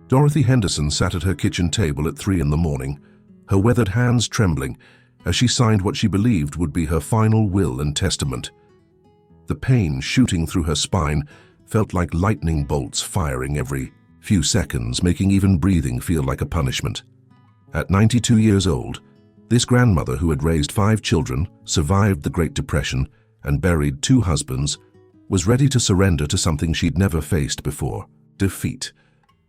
Dorothy Henderson sat at her kitchen table at 3 in the morning, her weathered hands trembling as she signed what she believed would be her final will and testament. The pain shooting through her spine felt like lightning bolts firing every few seconds, making even breathing feel like a punishment. At 92 years old, this grandmother who had raised 5 children, survived the Great Depression, and buried 2 husbands, was ready to surrender to something she'd never faced before: defeat.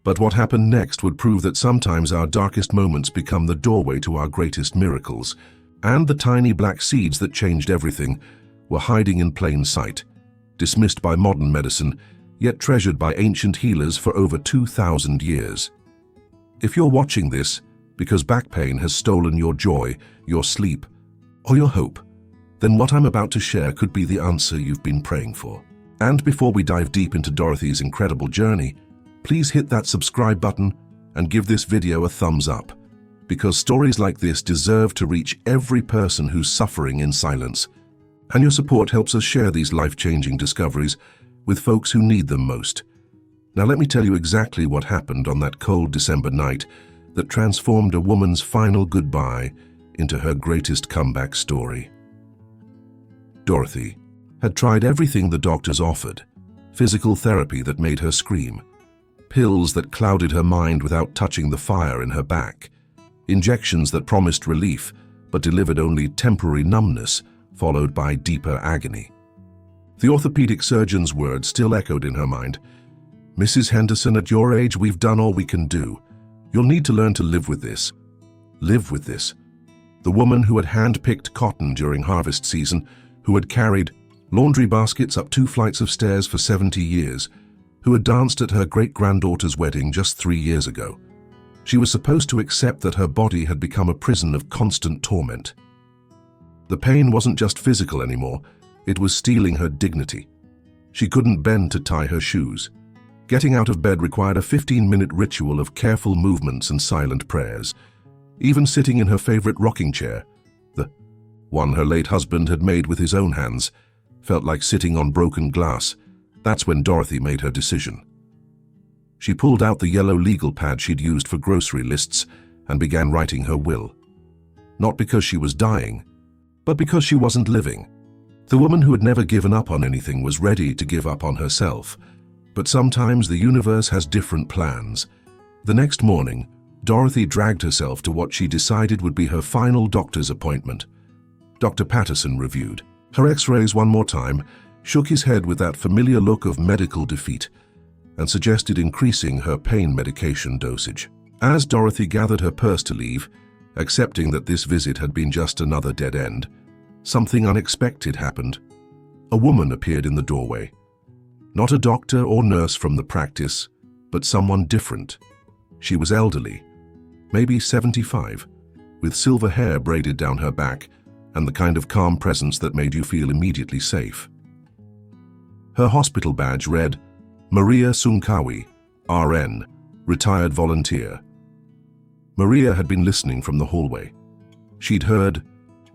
But what happened next would prove that sometimes our darkest moments become the doorway to our greatest miracles, and the tiny black seeds that changed everything were hiding in plain sight, dismissed by modern medicine, yet treasured by ancient healers for over 2,000 years. If you're watching this because back pain has stolen your joy, your sleep, or your hope, then what I'm about to share could be the answer you've been praying for. And before we dive deep into Dorothy's incredible journey, please hit that subscribe button and give this video a thumbs up, because stories like this deserve to reach every person who's suffering in silence. And your support helps us share these life-changing discoveries with folks who need them most. Now let me tell you exactly what happened on that cold December night that transformed a woman's final goodbye into her greatest comeback story. Dorothy had tried everything the doctors offered: physical therapy that made her scream, pills that clouded her mind without touching the fire in her back, injections that promised relief but delivered only temporary numbness, followed by deeper agony. The orthopedic surgeon's words still echoed in her mind: "Mrs. Henderson, at your age, we've done all we can do. You'll need to learn to live with this." Live with this. The woman who had hand-picked cotton during harvest season, who had carried laundry baskets up 2 flights of stairs for 70 years, who had danced at her great-granddaughter's wedding just 3 years ago. She was supposed to accept that her body had become a prison of constant torment. The pain wasn't just physical anymore, it was stealing her dignity. She couldn't bend to tie her shoes. Getting out of bed required a 15-minute ritual of careful movements and silent prayers. Even sitting in her favorite rocking chair, the one her late husband had made with his own hands, felt like sitting on broken glass. That's when Dorothy made her decision. She pulled out the yellow legal pad she'd used for grocery lists and began writing her will. Not because she was dying, but because she wasn't living. The woman who had never given up on anything was ready to give up on herself. But sometimes the universe has different plans. The next morning, Dorothy dragged herself to what she decided would be her final doctor's appointment. Dr. Patterson reviewed her x-rays one more time, shook his head with that familiar look of medical defeat, and suggested increasing her pain medication dosage. As Dorothy gathered her purse to leave, accepting that this visit had been just another dead end, something unexpected happened. A woman appeared in the doorway. Not a doctor or nurse from the practice, but someone different. She was elderly, maybe 75, with silver hair braided down her back and the kind of calm presence that made you feel immediately safe. Her hospital badge read, Maria Sunkawi, RN, retired volunteer. Maria had been listening from the hallway. She'd heard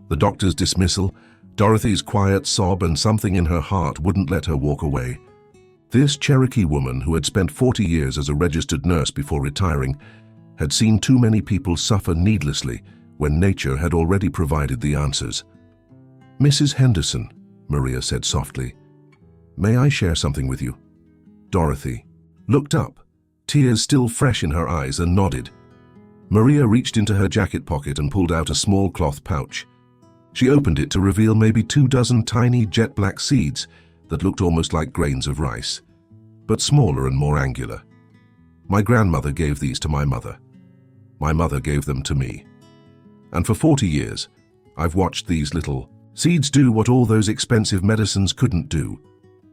the doctor's dismissal, Dorothy's quiet sob, and something in her heart wouldn't let her walk away. This Cherokee woman, who had spent 40 years as a registered nurse before retiring, had seen too many people suffer needlessly when nature had already provided the answers. "Mrs. Henderson," Maria said softly, "may I share something with you?" Dorothy looked up, tears still fresh in her eyes, and nodded. Maria reached into her jacket pocket and pulled out a small cloth pouch. She opened it to reveal maybe 24 tiny jet-black seeds that looked almost like grains of rice, but smaller and more angular. "My grandmother gave these to my mother. My mother gave them to me. And for 40 years, I've watched these little seeds do what all those expensive medicines couldn't do."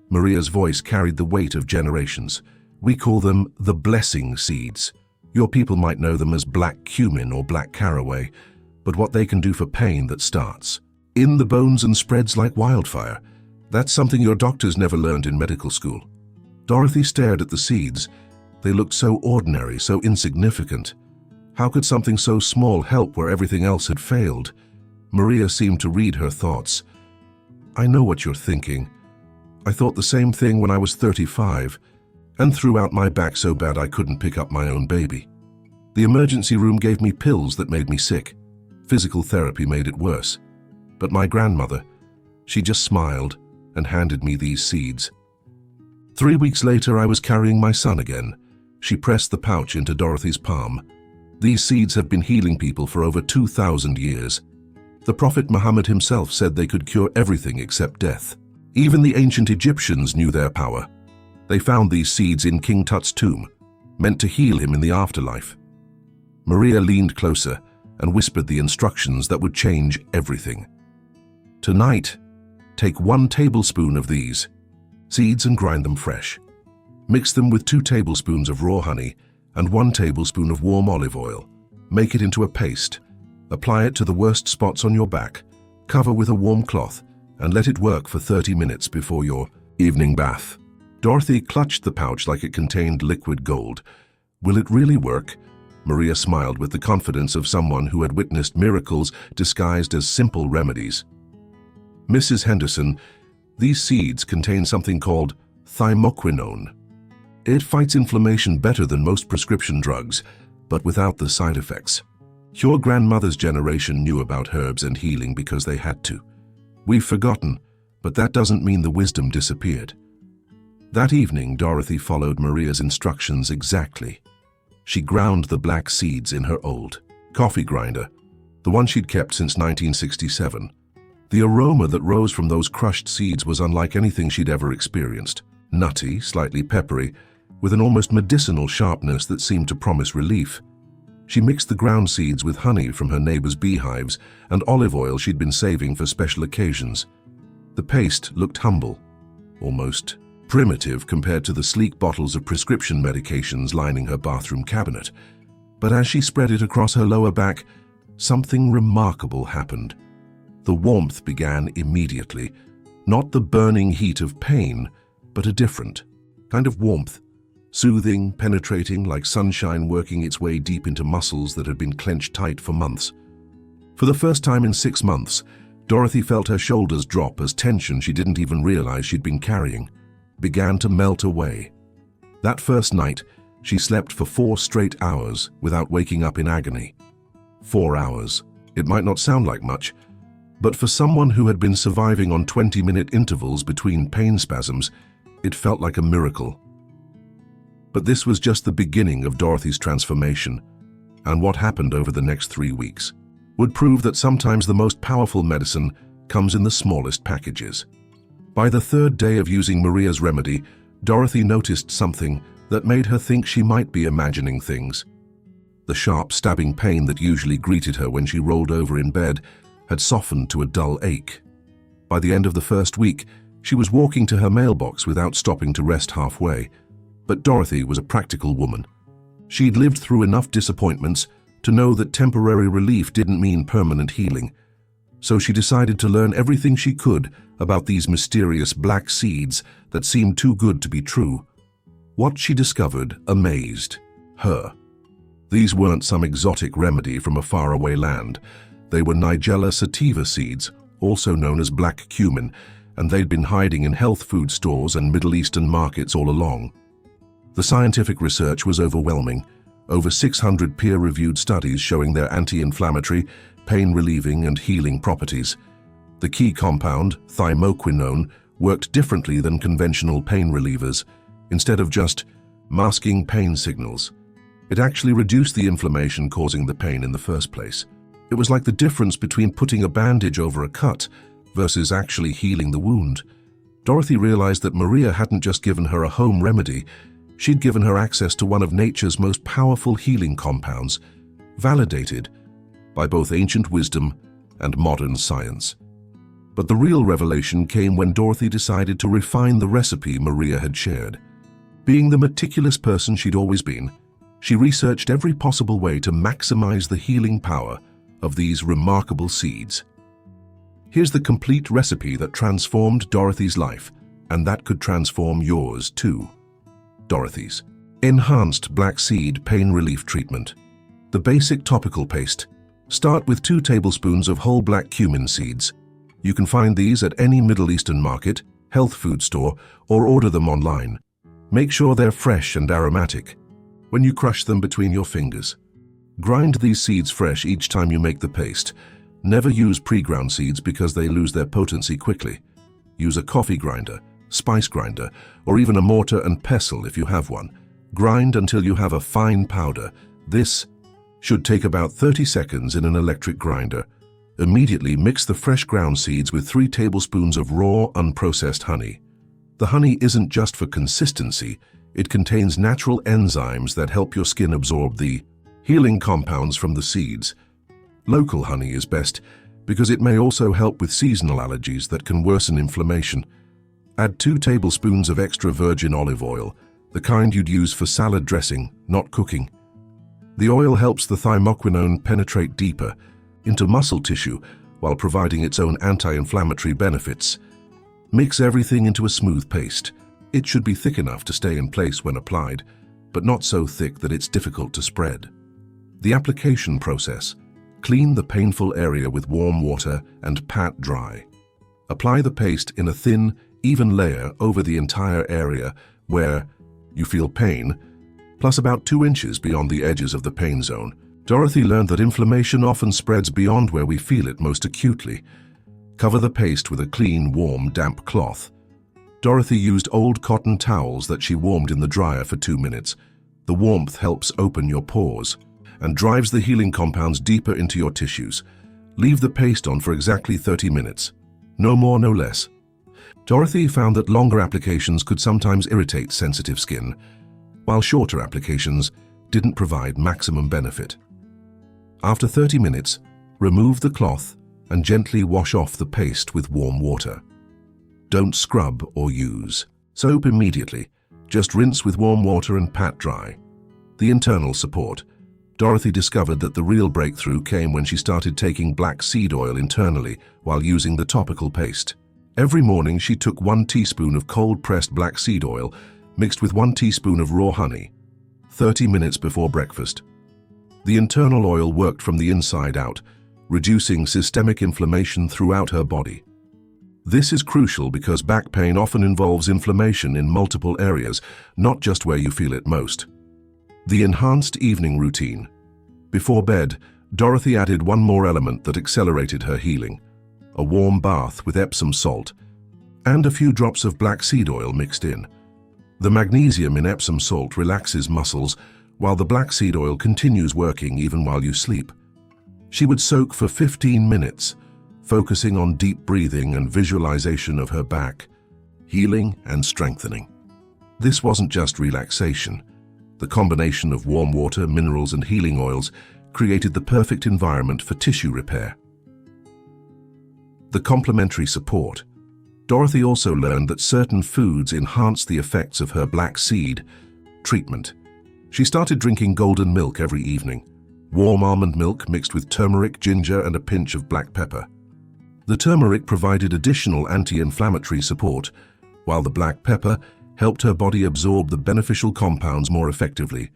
Maria's voice carried the weight of generations. "We call them the blessing seeds. Your people might know them as black cumin or black caraway, but what they can do for pain that starts in the bones and spreads like wildfire, that's something your doctors never learned in medical school." Dorothy stared at the seeds. They looked so ordinary, so insignificant. How could something so small help where everything else had failed? Maria seemed to read her thoughts. "I know what you're thinking. I thought the same thing when I was 35, and threw out my back so bad I couldn't pick up my own baby. The emergency room gave me pills that made me sick. Physical therapy made it worse. But my grandmother, she just smiled and handed me these seeds. 3 weeks later, I was carrying my son again. She pressed the pouch into Dorothy's palm. These seeds have been healing people for over 2,000 years. The Prophet Muhammad himself said they could cure everything except death. Even the ancient Egyptians knew their power. They found these seeds in King Tut's tomb, meant to heal him in the afterlife. Maria leaned closer and whispered the instructions that would change everything. Tonight, take 1 tablespoon of these seeds and grind them fresh. Mix them with 2 tablespoons of raw honey and 1 tablespoon of warm olive oil. Make it into a paste. Apply it to the worst spots on your back. Cover with a warm cloth and let it work for 30 minutes before your evening bath. Dorothy clutched the pouch like it contained liquid gold. Will it really work? Maria smiled with the confidence of someone who had witnessed miracles disguised as simple remedies. Mrs. Henderson, these seeds contain something called thymoquinone. It fights inflammation better than most prescription drugs, but without the side effects. Your grandmother's generation knew about herbs and healing because they had to. We've forgotten, but that doesn't mean the wisdom disappeared. That evening, Dorothy followed Maria's instructions exactly. She ground the black seeds in her old coffee grinder, the one she'd kept since 1967. The aroma that rose from those crushed seeds was unlike anything she'd ever experienced. Nutty, slightly peppery, with an almost medicinal sharpness that seemed to promise relief. She mixed the ground seeds with honey from her neighbor's beehives and olive oil she'd been saving for special occasions. The paste looked humble, almost primitive compared to the sleek bottles of prescription medications lining her bathroom cabinet. But as she spread it across her lower back, something remarkable happened. The warmth began immediately, not the burning heat of pain, but a different kind of warmth, soothing, penetrating, like sunshine working its way deep into muscles that had been clenched tight for months. For the first time in 6 months, Dorothy felt her shoulders drop as tension she didn't even realize she'd been carrying began to melt away. That first night, she slept for 4 straight hours without waking up in agony. 4 hours. It might not sound like much, but for someone who had been surviving on 20-minute intervals between pain spasms, it felt like a miracle. But this was just the beginning of Dorothy's transformation, and what happened over the next 3 weeks would prove that sometimes the most powerful medicine comes in the smallest packages. By the 3rd day of using Maria's remedy, Dorothy noticed something that made her think she might be imagining things. The sharp, stabbing pain that usually greeted her when she rolled over in bed had softened to a dull ache. By the end of the first week, she was walking to her mailbox without stopping to rest halfway. But Dorothy was a practical woman. She'd lived through enough disappointments to know that temporary relief didn't mean permanent healing. So she decided to learn everything she could about these mysterious black seeds that seemed too good to be true. What she discovered amazed her. These weren't some exotic remedy from a faraway land. They were Nigella sativa seeds, also known as black cumin, and they'd been hiding in health food stores and Middle Eastern markets all along. The scientific research was overwhelming. Over 600 peer-reviewed studies showing their anti-inflammatory, pain-relieving, and healing properties. The key compound, thymoquinone, worked differently than conventional pain relievers. Instead of just masking pain signals, it actually reduced the inflammation causing the pain in the first place. It was like the difference between putting a bandage over a cut versus actually healing the wound. Dorothy realized that Maria hadn't just given her a home remedy, she'd given her access to one of nature's most powerful healing compounds, validated by both ancient wisdom and modern science. But the real revelation came when Dorothy decided to refine the recipe Maria had shared. Being the meticulous person she'd always been, she researched every possible way to maximize the healing power of these remarkable seeds. Here's the complete recipe that transformed Dorothy's life, and that could transform yours too. Dorothy's Enhanced Black Seed Pain Relief Treatment. The basic topical paste. Start with 2 tablespoons of whole black cumin seeds. You can find these at any Middle Eastern market, health food store, or order them online. Make sure they're fresh and aromatic when you crush them between your fingers. Grind these seeds fresh each time you make the paste. Never use pre-ground seeds because they lose their potency quickly. Use a coffee grinder, spice grinder, or even a mortar and pestle if you have one. Grind until you have a fine powder. This should take about 30 seconds in an electric grinder. Immediately mix the fresh ground seeds with 3 tablespoons of raw, unprocessed honey. The honey isn't just for consistency, it contains natural enzymes that help your skin absorb the healing compounds from the seeds. Local honey is best because it may also help with seasonal allergies that can worsen inflammation. Add 2 tablespoons of extra virgin olive oil, the kind you'd use for salad dressing, not cooking. The oil helps the thymoquinone penetrate deeper into muscle tissue while providing its own anti-inflammatory benefits. Mix everything into a smooth paste. It should be thick enough to stay in place when applied, but not so thick that it's difficult to spread. The application process. Clean the painful area with warm water and pat dry. Apply the paste in a thin, even layer over the entire area where you feel pain, plus about 2 inches beyond the edges of the pain zone. Dorothy learned that inflammation often spreads beyond where we feel it most acutely. Cover the paste with a clean, warm, damp cloth. Dorothy used old cotton towels that she warmed in the dryer for 2 minutes. The warmth helps open your pores and drives the healing compounds deeper into your tissues. Leave the paste on for exactly 30 minutes. No more, no less. Dorothy found that longer applications could sometimes irritate sensitive skin, while shorter applications didn't provide maximum benefit. After 30 minutes, remove the cloth and gently wash off the paste with warm water. Don't scrub or use soap immediately. Just rinse with warm water and pat dry. The internal support. Dorothy discovered that the real breakthrough came when she started taking black seed oil internally while using the topical paste. Every morning she took 1 teaspoon of cold-pressed black seed oil mixed with 1 teaspoon of raw honey, 30 minutes before breakfast. The internal oil worked from the inside out, reducing systemic inflammation throughout her body. This is crucial because back pain often involves inflammation in multiple areas, not just where you feel it most. The enhanced evening routine. Before bed, Dorothy added one more element that accelerated her healing: a warm bath with Epsom salt and a few drops of black seed oil mixed in. The magnesium in Epsom salt relaxes muscles, while the black seed oil continues working even while you sleep. She would soak for 15 minutes, focusing on deep breathing and visualization of her back, healing and strengthening. This wasn't just relaxation. The combination of warm water, minerals, and healing oils created the perfect environment for tissue repair. The complementary support. Dorothy also learned that certain foods enhance the effects of her black seed treatment. She started drinking golden milk every evening, warm almond milk mixed with turmeric, ginger, and a pinch of black pepper. The turmeric provided additional anti-inflammatory support, while the black pepper helped her body absorb the beneficial compounds more effectively.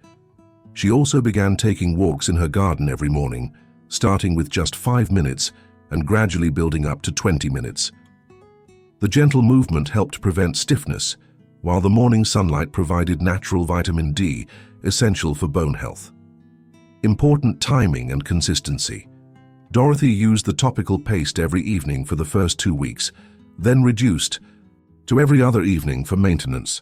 She also began taking walks in her garden every morning, starting with just 5 minutes and gradually building up to 20 minutes. The gentle movement helped prevent stiffness, while the morning sunlight provided natural vitamin D, essential for bone health. Important timing and consistency. Dorothy used the topical paste every evening for the first 2 weeks, then reduced to every other evening for maintenance.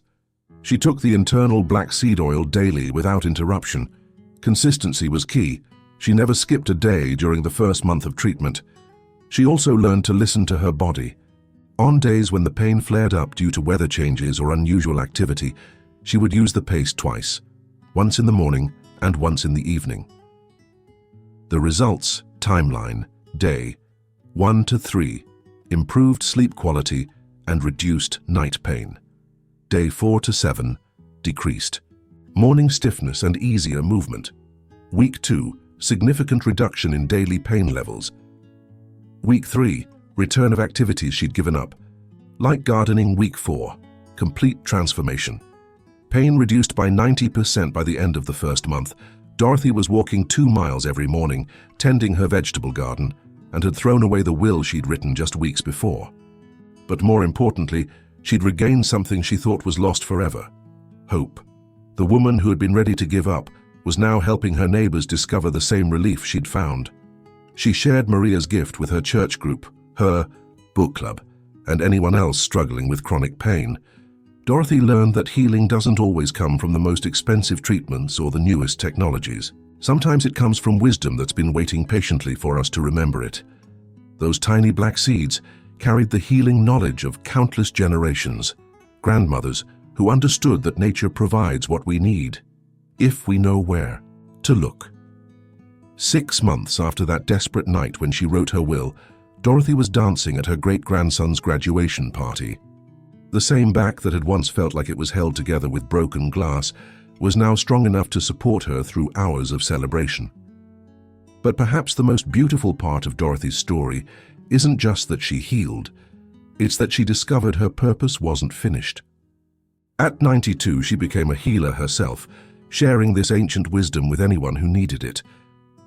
She took the internal black seed oil daily without interruption. Consistency was key. She never skipped a day during the first month of treatment. She also learned to listen to her body. On days when the pain flared up due to weather changes or unusual activity, she would use the paste twice, once in the morning and once in the evening. The results. Timeline. Day 1 to 3. Improved sleep quality and reduced night pain. Day 4 to 7. Decreased morning stiffness and easier movement. Week 2. Significant reduction in daily pain levels. Week 3. Return of activities she'd given up. Like gardening. Week 4. Complete transformation. Pain reduced by 90% by the end of the first month. Dorothy was walking 2 miles every morning, tending her vegetable garden, and had thrown away the will she'd written just weeks before. But more importantly, she'd regained something she thought was lost forever: hope. The woman who had been ready to give up was now helping her neighbors discover the same relief she'd found. She shared Maria's gift with her church group, her book club, and anyone else struggling with chronic pain. Dorothy learned that healing doesn't always come from the most expensive treatments or the newest technologies. Sometimes it comes from wisdom that's been waiting patiently for us to remember it. Those tiny black seeds carried the healing knowledge of countless generations, grandmothers who understood that nature provides what we need, if we know where to look. 6 months after that desperate night when she wrote her will, Dorothy was dancing at her great-grandson's graduation party. The same back that had once felt like it was held together with broken glass was now strong enough to support her through hours of celebration. But perhaps the most beautiful part of Dorothy's story isn't just that she healed, it's that she discovered her purpose wasn't finished. At 92, she became a healer herself, sharing this ancient wisdom with anyone who needed it.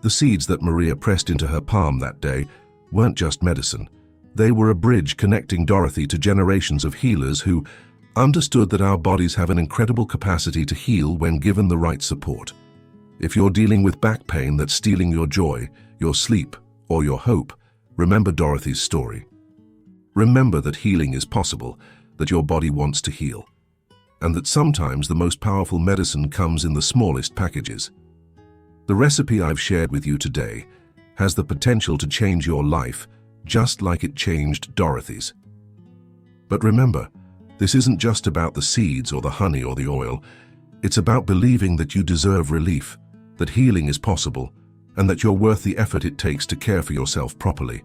The seeds that Maria pressed into her palm that day weren't just medicine. They were a bridge connecting Dorothy to generations of healers who understood that our bodies have an incredible capacity to heal when given the right support. If you're dealing with back pain that's stealing your joy, your sleep, or your hope, remember Dorothy's story. Remember that healing is possible, that your body wants to heal, and that sometimes the most powerful medicine comes in the smallest packages. The recipe I've shared with you today has the potential to change your life, just like it changed Dorothy's. But remember, this isn't just about the seeds or the honey or the oil. It's about believing that you deserve relief, that healing is possible, and that you're worth the effort it takes to care for yourself properly.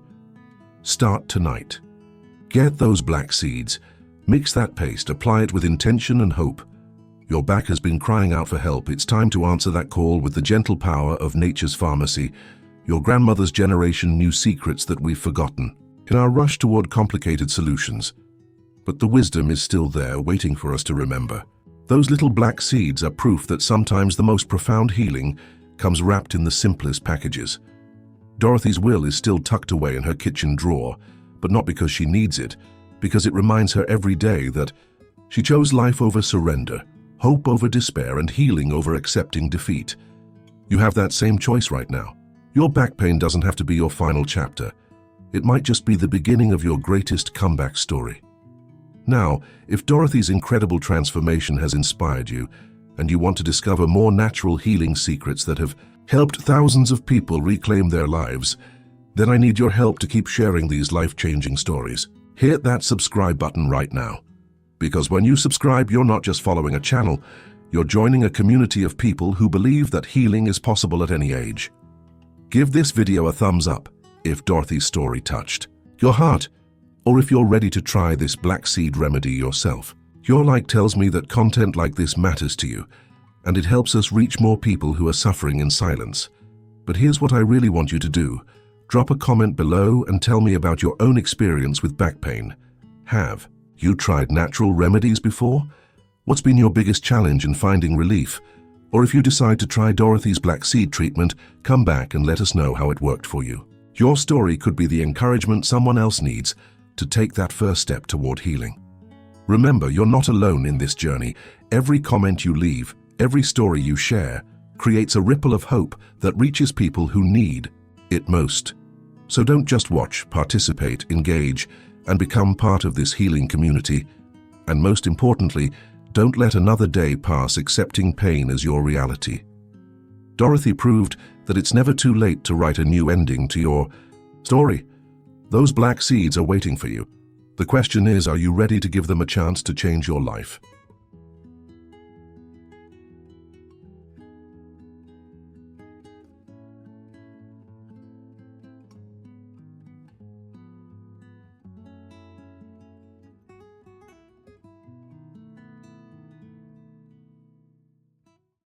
Start tonight. Get those black seeds, mix that paste, apply it with intention and hope. Your back has been crying out for help. It's time to answer that call with the gentle power of nature's pharmacy. Your grandmother's generation knew secrets that we've forgotten in our rush toward complicated solutions. But the wisdom is still there, waiting for us to remember. Those little black seeds are proof that sometimes the most profound healing comes wrapped in the simplest packages. Dorothy's will is still tucked away in her kitchen drawer, but not because she needs it, because it reminds her every day that she chose life over surrender, hope over despair, and healing over accepting defeat. You have that same choice right now. Your back pain doesn't have to be your final chapter. It might just be the beginning of your greatest comeback story. Now, if Dorothy's incredible transformation has inspired you, and you want to discover more natural healing secrets that have helped thousands of people reclaim their lives, then I need your help to keep sharing these life-changing stories. Hit that subscribe button right now. Because when you subscribe, you're not just following a channel, you're joining a community of people who believe that healing is possible at any age. Give this video a thumbs up if Dorothy's story touched your heart, or if you're ready to try this black seed remedy yourself. Your like tells me that content like this matters to you, and it helps us reach more people who are suffering in silence. But here's what I really want you to do. Drop a comment below and tell me about your own experience with back pain. Have you tried natural remedies before? What's been your biggest challenge in finding relief? Or if you decide to try Dorothy's black seed treatment, come back and let us know how it worked for you. Your story could be the encouragement someone else needs to take that first step toward healing. Remember, you're not alone in this journey. Every comment you leave, every story you share, creates a ripple of hope that reaches people who need it most. So don't just watch, participate, engage, and become part of this healing community. And most importantly, don't let another day pass accepting pain as your reality. Dorothy proved that it's never too late to write a new ending to your story. Those black seeds are waiting for you. The question is, are you ready to give them a chance to change your life?